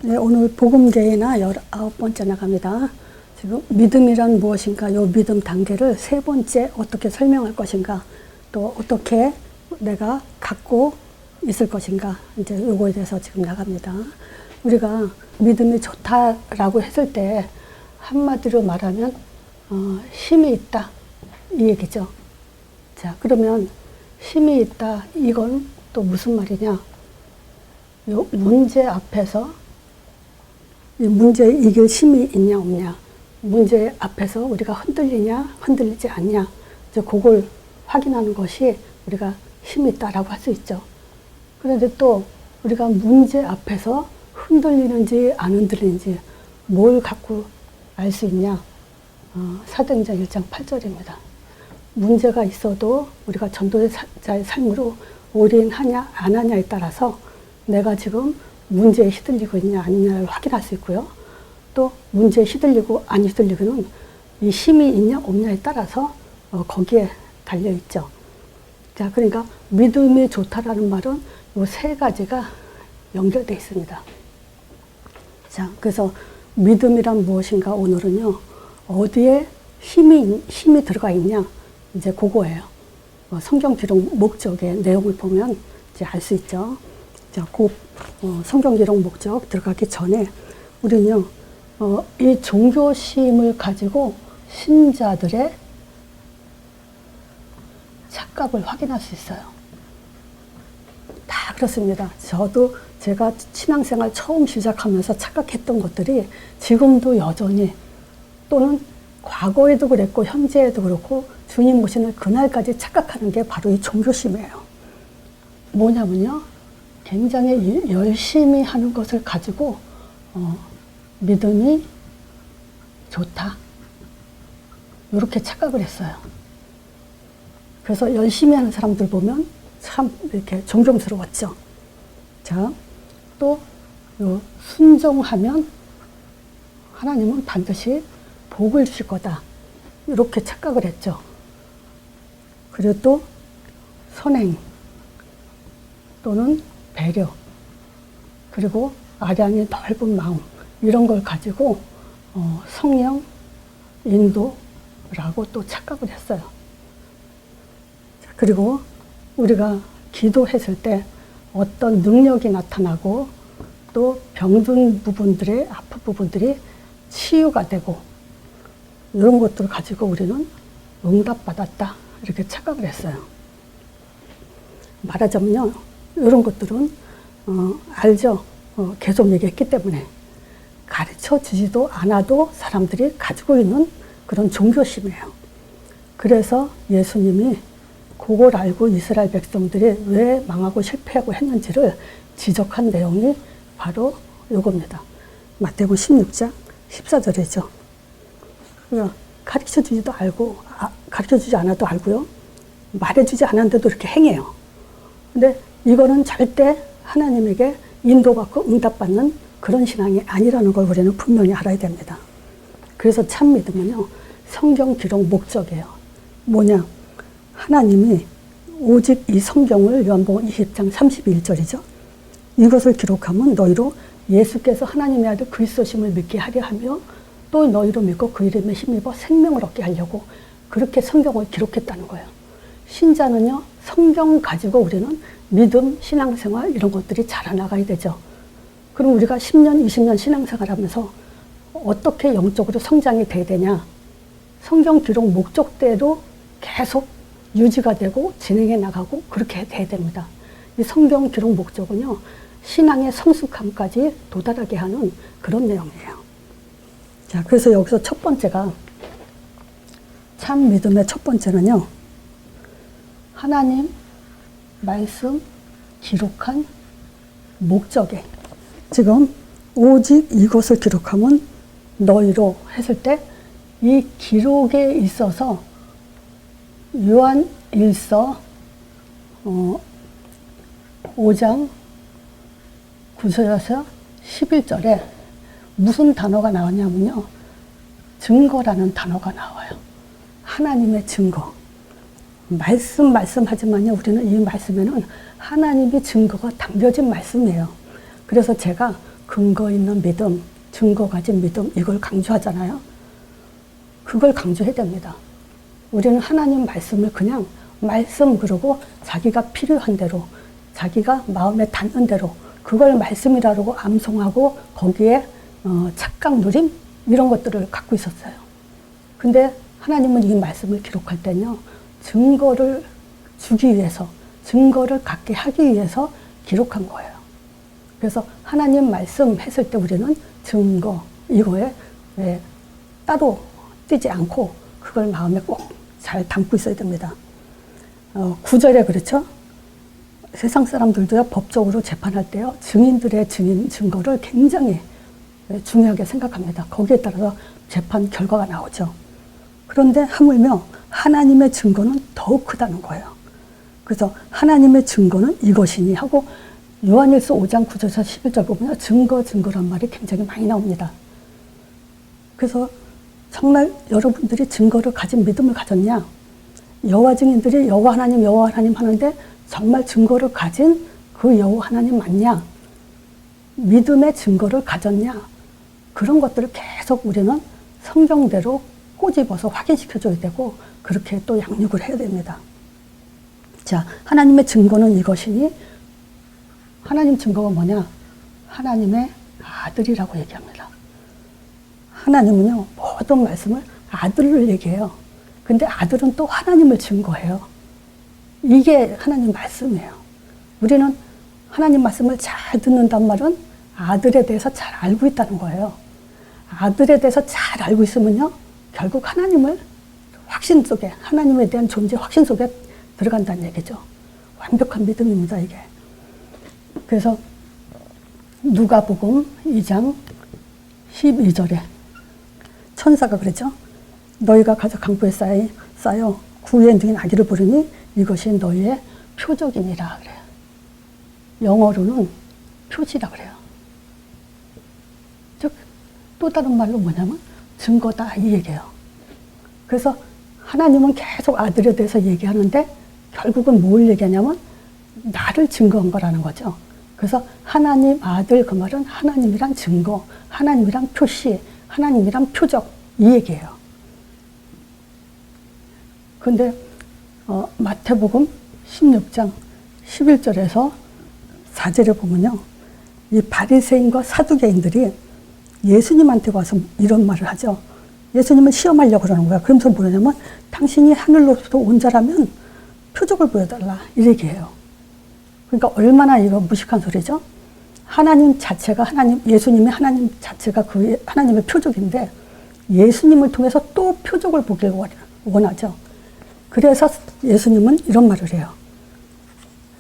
네, 오늘 복음계회나 19번째 나갑니다. 지금 믿음이란 무엇인가, 요 믿음 단계를 세 번째 어떻게 설명할 것인가, 또 어떻게 내가 갖고 있을 것인가, 이제 요거에 대해서 지금 나갑니다. 우리가 믿음이 좋다라고 했을 때 한마디로 말하면 힘이 있다 이 얘기죠. 자, 그러면 힘이 있다, 이건 또 무슨 말이냐? 요 문제 앞에서 이 문제에 이길 힘이 있냐 없냐, 문제 앞에서 우리가 흔들리냐 흔들리지 않냐, 이제 그걸 확인하는 것이 우리가 힘이 있다라고 할 수 있죠. 그런데 또 우리가 문제 앞에서 흔들리는지 안 흔들리는지 뭘 갖고 알 수 있냐? 사도행전 1장 8절입니다. 문제가 있어도 우리가 전도자의 삶으로 올인하냐 안 하냐에 따라서 내가 지금 문제에 휘둘리고 있냐 아니냐를 확인할 수 있고요. 또 문제에 휘둘리고 안 휘둘리고는 이 힘이 있냐 없냐에 따라서 거기에 달려있죠. 자, 그러니까 믿음이 좋다라는 말은 이 세 가지가 연결되어 있습니다. 자, 그래서 믿음이란 무엇인가, 오늘은요, 어디에 힘이 들어가 있냐, 이제 그거예요. 성경 기록 목적의 내용을 보면 이제 알 수 있죠. 자, 성경 기록 목적 들어가기 전에 우리는요, 이 종교심을 가지고 신자들의 착각을 확인할 수 있어요. 다 그렇습니다. 저도 제가 신앙생활 처음 시작하면서 착각했던 것들이 지금도 여전히, 또는 과거에도 그랬고 현재에도 그렇고 주님 오시는 그날까지 착각하는 게 바로 이 종교심이에요. 뭐냐면요, 굉장히 열심히 하는 것을 가지고 믿음이 좋다, 이렇게 착각을 했어요. 그래서 열심히 하는 사람들 보면 참 이렇게 존경스러웠죠. 자, 또 순종하면 하나님은 반드시 복을 주실 거다, 이렇게 착각을 했죠. 그리고 또 선행 또는 배려, 그리고 아량의 넓은 마음, 이런 걸 가지고 성령 인도라고 또 착각을 했어요. 그리고 우리가 기도했을 때 어떤 능력이 나타나고 또 병든 부분들의 아픈 부분들이 치유가 되고, 이런 것들을 가지고 우리는 응답받았다, 이렇게 착각을 했어요. 말하자면요, 이런 것들은 알죠. 계속 얘기했기 때문에 가르쳐 주지도 않아도 사람들이 가지고 있는 그런 종교심이에요. 그래서 예수님이 그걸 알고 이스라엘 백성들이 왜 망하고 실패하고 했는지를 지적한 내용이 바로 이겁니다. 마태복음 16장 14절이죠. 가르쳐 주지도 알고, 가르쳐 주지 않아도 알고요, 말해주지 않았는데도 이렇게 행해요. 근데 이거는 절대 하나님에게 인도받고 응답받는 그런 신앙이 아니라는 걸 우리는 분명히 알아야 됩니다. 그래서 참 믿음은요, 성경 기록 목적이에요. 뭐냐? 하나님이 오직 이 성경을, 요한복음 20장 31절이죠. 이것을 기록하면 너희로 예수께서 하나님의 아들 그리스도심을 믿게 하려 하며 또 너희로 믿고 그 이름에 힘입어 생명을 얻게 하려고 그렇게 성경을 기록했다는 거예요. 신자는요, 성경 가지고 우리는 믿음, 신앙생활 이런 것들이 자라나가야 되죠. 그럼 우리가 10년, 20년 신앙생활 하면서 어떻게 영적으로 성장이 돼야 되냐? 성경 기록 목적대로 계속 유지가 되고 진행해 나가고 그렇게 돼야 됩니다. 이 성경 기록 목적은요, 신앙의 성숙함까지 도달하게 하는 그런 내용이에요. 자, 그래서 여기서 첫 번째가, 참 믿음의 첫 번째는요, 하나님 말씀 기록한 목적에, 지금 오직 이것을 기록하면 너희로 했을 때 이 기록에 있어서 요한 1서 5장 9절에서 11절에 무슨 단어가 나왔냐면요, 증거라는 단어가 나와요. 하나님의 증거. 말씀하지만요, 우리는 이 말씀에는 하나님의 증거가 담겨진 말씀이에요. 그래서 제가 근거 있는 믿음, 증거 가진 믿음, 이걸 강조하잖아요. 그걸 강조해야 됩니다. 우리는 하나님 말씀을 그냥 말씀 그러고 자기가 필요한 대로, 자기가 마음에 닿는 대로 그걸 말씀이라고 암송하고 거기에 착각 누림 이런 것들을 갖고 있었어요. 근데 하나님은 이 말씀을 기록할 때는요, 증거를 주기 위해서, 증거를 갖게 하기 위해서 기록한 거예요. 그래서 하나님 말씀 했을 때 우리는 증거, 이거에 따로 띄지 않고 그걸 마음에 꼭 잘 담고 있어야 됩니다. 9절에 그렇죠? 세상 사람들도요, 법적으로 재판할 때요, 증인들의 증거를 굉장히 중요하게 생각합니다. 거기에 따라서 재판 결과가 나오죠. 그런데 하물며 하나님의 증거는 더욱 크다는 거예요. 그래서 하나님의 증거는 이것이니 하고 요한일서 5장 9절에서 11절 보면 증거란 말이 굉장히 많이 나옵니다. 그래서 정말 여러분들이 증거를 가진 믿음을 가졌냐? 여호와 증인들이 여호와 하나님 하는데 정말 증거를 가진 그 여호와 하나님 맞냐? 믿음의 증거를 가졌냐? 그런 것들을 계속 우리는 성경대로 꼬집어서 확인시켜줘야 되고 그렇게 또 양육을 해야 됩니다. 자, 하나님의 증거는 이것이니 하나님 증거가 뭐냐? 하나님의 아들이라고 얘기합니다. 하나님은요, 모든 말씀을 아들을 얘기해요. 근데 아들은 또 하나님을 증거해요. 이게 하나님 말씀이에요. 우리는 하나님 말씀을 잘 듣는단 말은 아들에 대해서 잘 알고 있다는 거예요. 아들에 대해서 잘 알고 있으면요, 결국 하나님을 확신 속에, 하나님에 대한 존재 확신 속에 들어간다는 얘기죠. 완벽한 믿음입니다, 이게. 그래서 누가복음 2장 12절에 천사가 그랬죠. 너희가 가서 강보에 쌓여 구유에 능인 아기를 부르니 이것이 너희의 표적이니라 그래요. 영어로는 표지라 그래요. 즉 또 다른 말로 뭐냐면 증거다 이 얘기예요. 그래서 하나님은 계속 아들에 대해서 얘기하는데 결국은 뭘 얘기하냐면 나를 증거한 거라는 거죠. 그래서 하나님 아들 그 말은 하나님이란 증거, 하나님이란 표시, 하나님이란 표적 이 얘기예요. 근데 마태복음 16장 11절에서 4절에 보면요, 이 바리새인과 사두개인들이 예수님한테 와서 이런 말을 하죠. 예수님을 시험하려고 그러는 거야. 그러면서 뭐냐면 당신이 하늘로부터 온 자라면 표적을 보여달라 이 얘기예요. 그러니까 얼마나 이거 무식한 소리죠. 하나님 자체가 예수님이 하나님 자체가 그 하나님의 표적인데 예수님을 통해서 또 표적을 보길 원하죠. 그래서 예수님은 이런 말을 해요.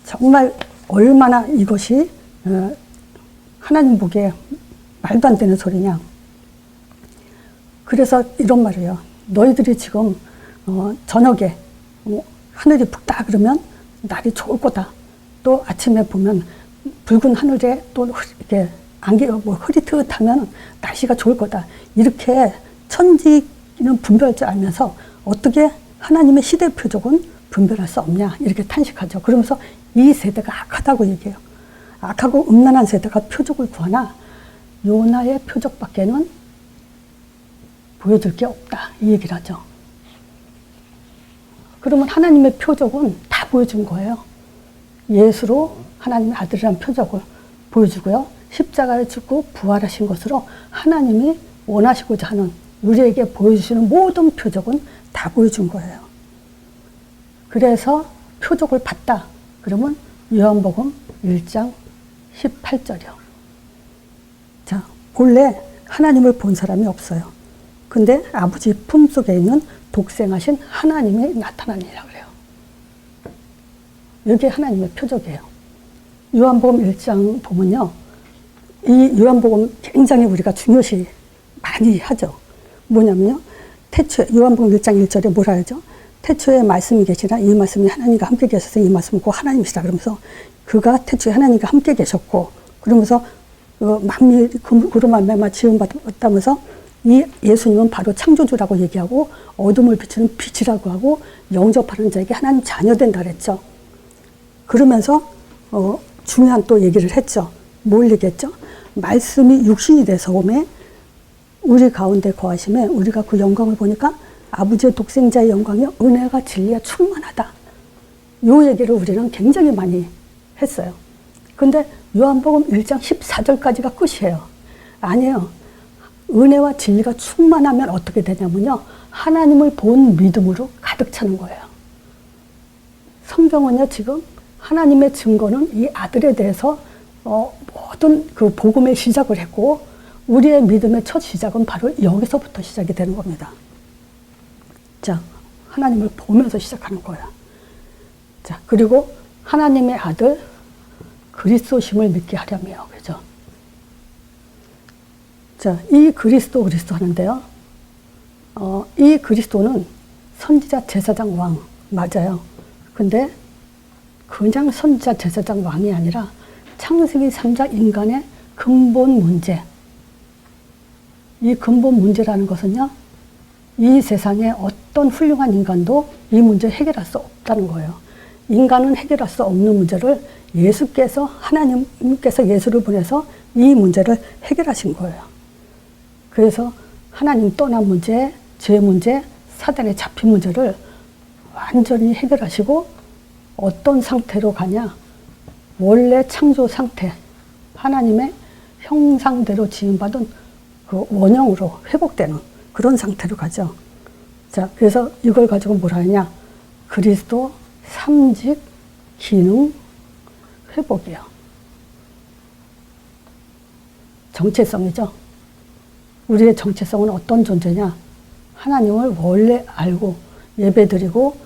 정말 얼마나 이것이 하나님 보기에 말도 안 되는 소리냐. 그래서 이런 말을 해요. 너희들이 지금 저녁에 하늘이 붉다 그러면 날이 좋을 거다. 또 아침에 보면 붉은 하늘에 또 이렇게 안개가 흐릿흐릿하면 날씨가 좋을 거다. 이렇게 천지는 분별할 줄 알면서 어떻게 하나님의 시대 표적은 분별할 수 없냐 이렇게 탄식하죠. 그러면서 이 세대가 악하다고 얘기해요. 악하고 음란한 세대가 표적을 구하나 요나의 표적밖에는 보여줄 게 없다 이 얘기를 하죠. 그러면 하나님의 표적은 다 보여준 거예요. 예수로 하나님의 아들이라는 표적을 보여주고요. 십자가를 죽고 부활하신 것으로 하나님이 원하시고자 하는 우리에게 보여주시는 모든 표적은 다 보여준 거예요. 그래서 표적을 봤다. 그러면 요한복음 1장 18절이요. 자, 본래 하나님을 본 사람이 없어요. 근데 아버지 품속에 있는 독생하신 하나님이 나타나니라 그래요. 이게 하나님의 표적이에요. 요한복음 1장 보면요. 이 요한복음 굉장히 우리가 중요시 많이 하죠. 뭐냐면요. 태초에 요한복음 1장 1절에 뭐라 하죠? 태초에 말씀이 계시라 이 말씀이 하나님과 함께 계셔서 이 말씀은 곧 하나님이시라 그러면서 그가 태초에 하나님과 함께 계셨고 그러면서 만민이 그로 말미암아 지음받았다면서 이 예수님은 바로 창조주라고 얘기하고 어둠을 비추는 빛이라고 하고 영접하는 자에게 하나님 자녀된다 그랬죠. 그러면서 중요한 또 얘기를 했죠. 뭘 얘기했죠? 말씀이 육신이 돼서 오매 우리 가운데 거하심에 우리가 그 영광을 보니까 아버지의 독생자의 영광이 은혜가 진리가 충만하다. 이 얘기를 우리는 굉장히 많이 했어요. 근데 요한복음 1장 14절까지가 끝이에요. 아니에요. 은혜와 진리가 충만하면 어떻게 되냐면요. 하나님을 본 믿음으로 가득 차는 거예요. 성경은요, 지금 하나님의 증거는 이 아들에 대해서 모든 그 복음의 시작을 했고, 우리의 믿음의 첫 시작은 바로 여기서부터 시작이 되는 겁니다. 자, 하나님을 보면서 시작하는 거야. 자, 그리고 하나님의 아들 그리스도심을 믿게 하려며, 그죠? 자, 이 그리스도 하는데요. 이 그리스도는 선지자, 제사장, 왕 맞아요. 근데 그냥 선지자, 제사장, 왕이 아니라 창세기 3장 인간의 근본 문제. 이 근본 문제라는 것은요, 이 세상에 어떤 훌륭한 인간도 이 문제를 해결할 수 없다는 거예요. 인간은 해결할 수 없는 문제를 하나님께서 예수를 보내서 이 문제를 해결하신 거예요. 그래서 하나님 떠난 문제, 죄 문제, 사단에 잡힌 문제를 완전히 해결하시고 어떤 상태로 가냐? 원래 창조 상태, 하나님의 형상대로 지음받은 그 원형으로 회복되는 그런 상태로 가죠. 자, 그래서 이걸 가지고 뭐라 하냐? 그리스도 삼직 기능 회복이요. 정체성이죠. 우리의 정체성은 어떤 존재냐? 하나님을 원래 알고 예배드리고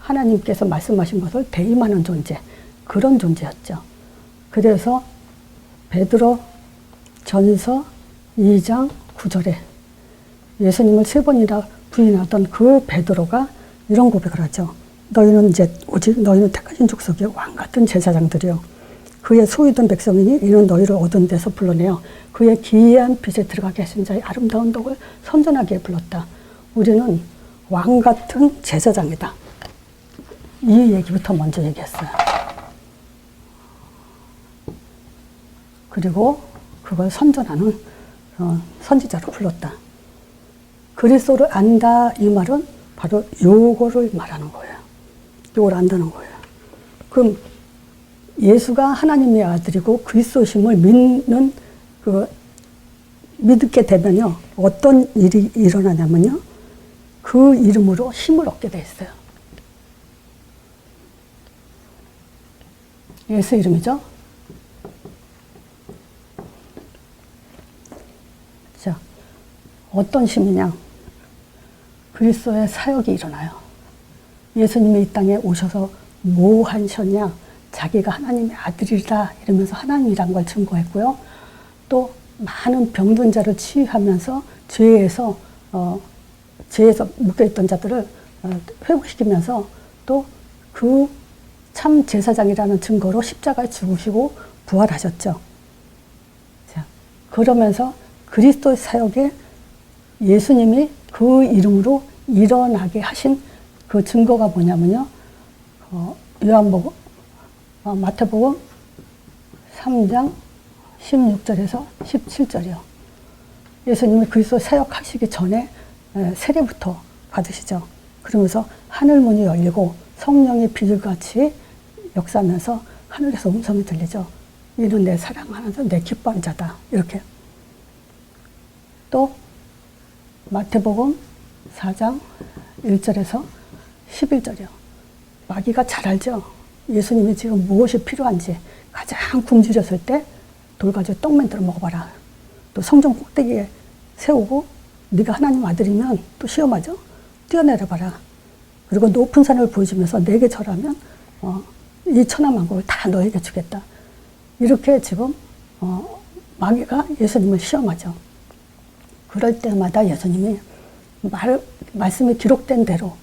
하나님께서 말씀하신 것을 대임하는 존재, 그런 존재였죠. 그래서 베드로 전서 2장 9절에 예수님을 3번이나 부인하던 그 베드로가 이런 고백을 하죠. 너희는 택하신 족속의 왕같은 제사장들이요. 그의 소유된 백성이니 이는 너희를 얻은 데서 불러내어 그의 기이한 빛에 들어가게 하신 자의 아름다운 덕을 선전하게 불렀다. 우리는 왕같은 제사장이다. 이 얘기부터 먼저 얘기했어요. 그리고 그걸 선전하는 선지자로 불렀다. 그리스도를 안다 이 말은 바로 요거를 말하는 거예요. 요걸 안다는 거예요. 그럼 예수가 하나님의 아들이고 그리스도심을 믿게 되면요, 어떤 일이 일어나냐면요, 그 이름으로 힘을 얻게 돼 있어요. 예수 이름이죠. 자, 어떤 힘이냐? 그리스도의 사역이 일어나요. 예수님이 이 땅에 오셔서 뭐 하셨냐? 자기가 하나님의 아들이다 이러면서 하나님이란 걸 증거했고요. 또 많은 병든 자를 치유하면서 죄에서 묶여있던 자들을 회복시키면서 또 그 참 제사장이라는 증거로 십자가에 죽으시고 부활하셨죠. 자, 그러면서 그리스도의 사역에 예수님이 그 이름으로 일어나게 하신 그 증거가 뭐냐면요. 요한복음, 마태복음 3장 16절에서 17절이요. 예수님이 그리스도 사역하시기 전에 세례부터 받으시죠. 그러면서 하늘 문이 열리고 성령이 비둘같이 역사하면서 하늘에서 음성이 들리죠. 이는 내 사랑하는 내 기뻐하는 자다. 이렇게. 또 마태복음 4장 1절에서 11절이요. 마귀가 잘 알죠. 예수님이 지금 무엇이 필요한지 가장 굶주렸을 때 돌 가지고 떡 만들어 먹어봐라. 또 성전 꼭대기에 세우고 네가 하나님 아들이면 또 시험하죠. 뛰어내려봐라. 그리고 높은 산을 보여주면서 내게 절하면 이 천하만국을 다 너에게 주겠다. 이렇게 지금 마귀가 예수님을 시험하죠. 그럴 때마다 예수님이 말씀이 기록된 대로.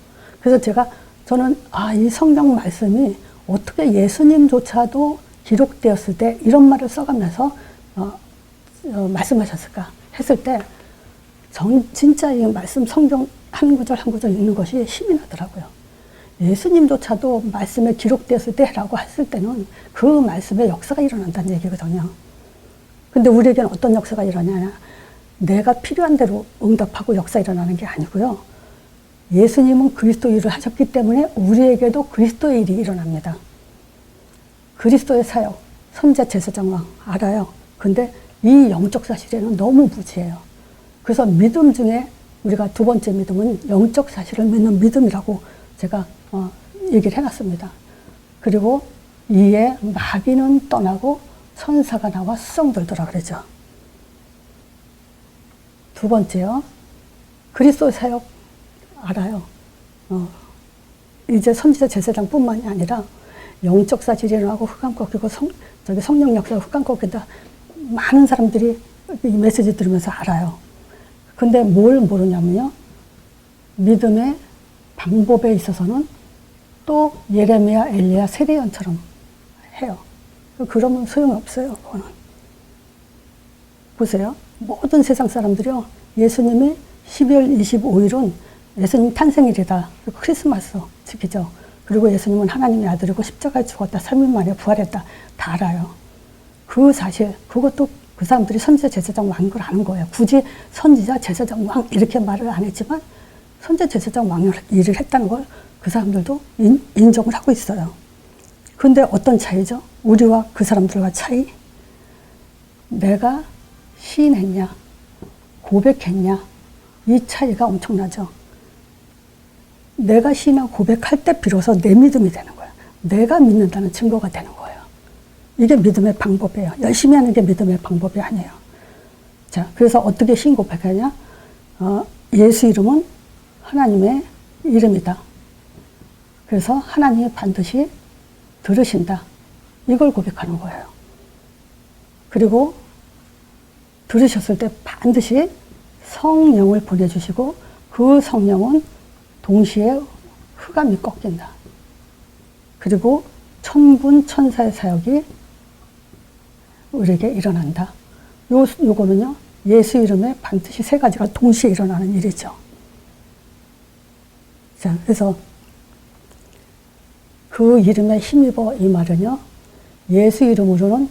그래서 저는 이 성경 말씀이 어떻게 예수님조차도 기록되었을 때 이런 말을 써가면서 말씀하셨을까 했을 때 진짜 이 말씀 성경 한 구절 한 구절 읽는 것이 힘이 나더라고요. 예수님조차도 말씀에 기록되었을 때라고 했을 때는 그 말씀에 역사가 일어난다는 얘기거든요. 근데 우리에게는 어떤 역사가 일어나냐. 내가 필요한 대로 응답하고 역사 일어나는 게 아니고요. 예수님은 그리스도 일을 하셨기 때문에 우리에게도 그리스도의 일이 일어납니다. 그리스도의 사역, 선자 제사장왕 알아요. 근데 이 영적 사실에는 너무 무지해요. 그래서 믿음 중에 우리가 두 번째 믿음은 영적 사실을 믿는 믿음이라고 제가 얘기를 해놨습니다. 그리고 이에 마귀는 떠나고 천사가 나와 수성들더라 그러죠. 두 번째요. 그리스도의 사역 알아요. 이제 선지자 제사장뿐만이 아니라 영적 사실이 일어나고 흑암 꺾이고 성령 역사가 흑암 꺾인다. 많은 사람들이 이 메시지 들으면서 알아요. 근데 뭘 모르냐면요. 믿음의 방법에 있어서는 또 예레미야, 엘리야, 세례요한처럼 해요. 그러면 소용이 없어요. 그거는. 보세요. 모든 세상 사람들이요. 예수님이 12월 25일은 예수님 탄생일이다. 그리고 크리스마스 지키죠. 그리고 예수님은 하나님의 아들이고 십자가에 죽었다. 3일 만에 부활했다. 다 알아요. 그 사실, 그것도 그 사람들이 선지자 제사장 왕인 걸 아는 거예요. 굳이 선지자 제사장 왕 이렇게 말을 안 했지만 선지자 제사장 왕 일을 했다는 걸 그 사람들도 인정을 하고 있어요. 근데 어떤 차이죠? 우리와 그 사람들과 차이? 내가 시인했냐, 고백했냐, 이 차이가 엄청나죠. 내가 시인하고 고백할 때 비로소 내 믿음이 되는 거예요. 내가 믿는다는 증거가 되는 거예요. 이게 믿음의 방법이에요. 열심히 하는 게 믿음의 방법이 아니에요. 자, 그래서 어떻게 시인 고백하냐? 예수 이름은 하나님의 이름이다. 그래서 하나님이 반드시 들으신다. 이걸 고백하는 거예요. 그리고 들으셨을 때 반드시 성령을 보내주시고 그 성령은 동시에 흑암이 꺾인다. 그리고 천군 천사의 사역이 우리에게 일어난다. 요거는요, 예수 이름에 반드시 세 가지가 동시에 일어나는 일이죠. 자, 그래서 그 이름에 힘입어 이 말은요, 예수 이름으로는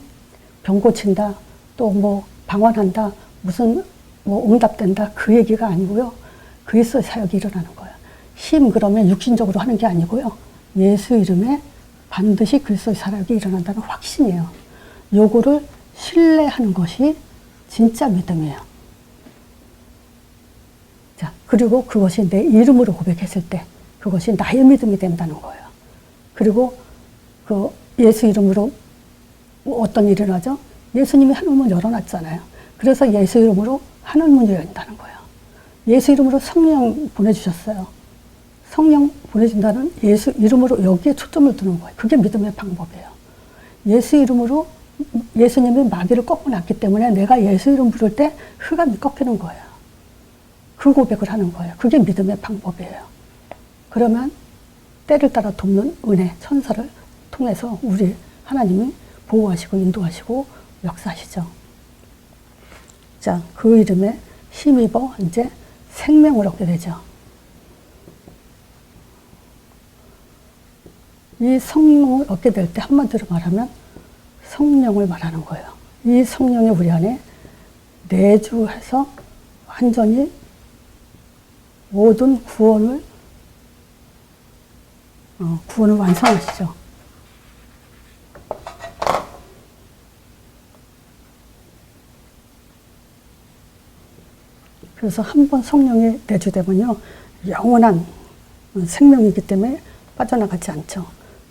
병 고친다, 또 뭐 방언한다, 무슨 뭐 응답된다, 그 얘기가 아니고요. 그리스도의 사역이 일어나는 거예요. 힘 그러면 육신적으로 하는 게 아니고요. 예수 이름에 반드시 그리스도의 사역이 일어난다는 확신이에요. 요거를 신뢰하는 것이 진짜 믿음이에요. 자, 그리고 그것이 내 이름으로 고백했을 때 그것이 나의 믿음이 된다는 거예요. 그리고 그 예수 이름으로 어떤 일을 하죠? 예수님이 하늘문 열어놨잖아요. 그래서 예수 이름으로 하늘문이 열린다는 거예요. 예수 이름으로 성령 보내주셨어요. 성령 보내준다는 예수 이름으로 여기에 초점을 두는 거예요. 그게 믿음의 방법이에요. 예수 이름으로 예수님이 마귀를 꺾어놨기 때문에 내가 예수 이름 부를 때 흑암이 꺾이는 거예요. 그 고백을 하는 거예요. 그게 믿음의 방법이에요. 그러면 때를 따라 돕는 은혜, 천사를 통해서 우리 하나님이 보호하시고 인도하시고 역사하시죠. 자, 그 이름에 힘입어 이제 생명을 얻게 되죠. 이 성령을 얻게 될 때 한마디로 말하면 성령을 말하는 거예요. 이 성령이 우리 안에 내주해서 완전히 모든 구원을 완성하시죠. 그래서 한번 성령이 내주되면요, 영원한 생명이기 때문에 빠져나가지 않죠.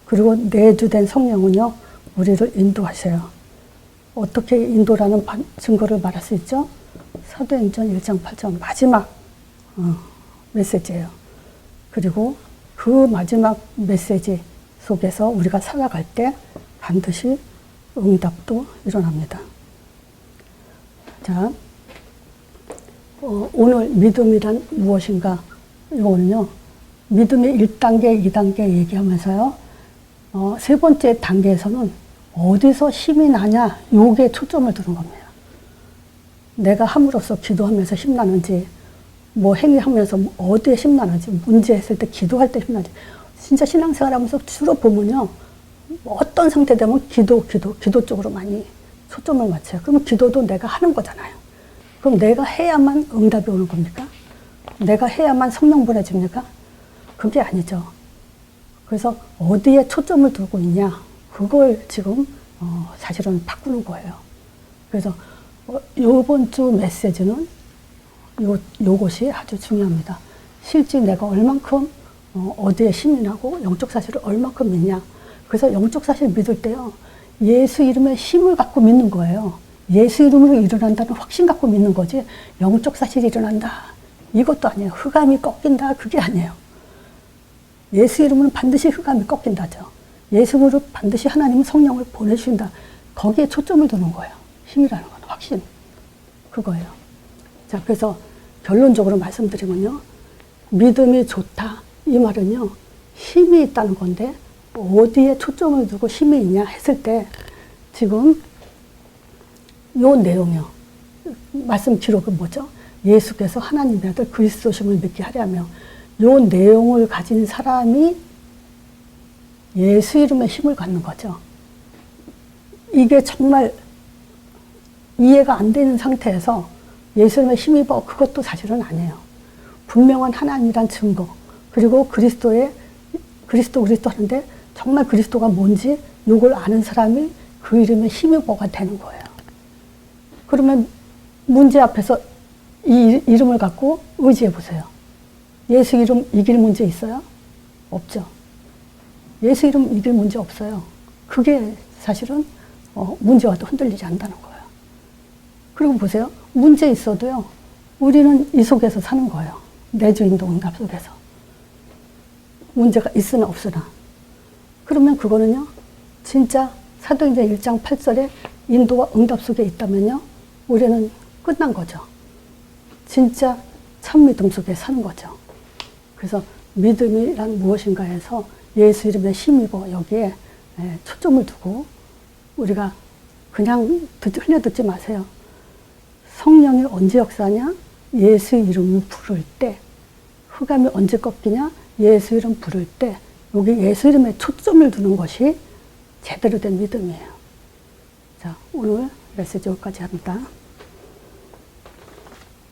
그리고 내주된 성령은요, 우리를 인도하셔요. 어떻게 인도라는 증거를 말할 수 있죠? 사도행전 1장 8절 마지막 메시지예요. 그리고 그 마지막 메시지 속에서 우리가 살아갈 때 반드시 응답도 일어납니다. 자, 오늘 믿음이란 무엇인가? 이거는요, 믿음의 1단계, 2단계 얘기하면서요, 세 번째 단계에서는 어디서 힘이 나냐, 요게 초점을 두는 겁니다. 내가 함으로써 기도하면서 힘나는지, 뭐 행위하면서 어디에 힘나는지, 문제했을 때 기도할 때 힘나는지. 진짜 신앙생활 하면서 주로 보면요, 어떤 상태 되면 기도 쪽으로 많이 초점을 맞춰요. 그럼 기도도 내가 하는 거잖아요. 그럼 내가 해야만 응답이 오는 겁니까? 내가 해야만 성령 보내집니까? 그게 아니죠. 그래서 어디에 초점을 두고 있냐, 그걸 지금 사실은 바꾸는 거예요. 그래서 이번 주 메시지는 요것이 아주 중요합니다. 실제 내가 얼만큼 어디에 신인하고 영적 사실을 얼만큼 믿냐. 그래서 영적 사실 믿을 때요, 예수 이름의 힘을 갖고 믿는 거예요. 예수 이름으로 일어난다는 확신 갖고 믿는 거지, 영적 사실이 일어난다 이것도 아니에요. 흑암이 꺾인다 그게 아니에요. 예수 이름으로는 반드시 흑암이 꺾인다죠. 예수 이름으로 반드시 하나님은 성령을 보내주신다. 거기에 초점을 두는 거예요. 힘이라는 건 확신, 그거예요. 자, 그래서 결론적으로 말씀드리면요, 믿음이 좋다 이 말은요, 힘이 있다는 건데 어디에 초점을 두고 힘이 있냐 했을 때, 지금 요 내용이요, 말씀 기록은 뭐죠? 예수께서 하나님의 아들 그리스도심을 믿게 하려며, 요 내용을 가진 사람이 예수 이름의 힘을 갖는 거죠. 이게 정말 이해가 안 되는 상태에서 예수 이름의 힘입어, 그것도 사실은 아니에요. 분명한 하나님이란 증거, 그리고 그리스도 하는데 정말 그리스도가 뭔지 요걸 아는 사람이 그 이름의 힘입어가 되는 거예요. 그러면 문제 앞에서 이 이름을 갖고 의지해 보세요. 예수 이름 이길 문제 있어요? 없죠. 예수 이름 이길 문제 없어요. 그게 사실은 문제와도 흔들리지 않는다는 거예요. 그리고 보세요. 문제 있어도요, 우리는 이 속에서 사는 거예요. 내주인도 응답 속에서. 문제가 있으나 없으나. 그러면 그거는요, 진짜 사도행전 1장 8절에 인도와 응답 속에 있다면요, 우리는 끝난 거죠. 진짜 참 믿음 속에 사는 거죠. 그래서 믿음이란 무엇인가 해서 예수 이름에 힘입어 여기에 초점을 두고, 우리가 그냥 흘려 듣지 마세요. 성령이 언제 역사냐? 예수 이름을 부를 때. 흑암이 언제 꺾이냐? 예수 이름 부를 때. 여기 예수 이름에 초점을 두는 것이 제대로 된 믿음이에요. 자, 오늘 메시지 여기까지 합니다.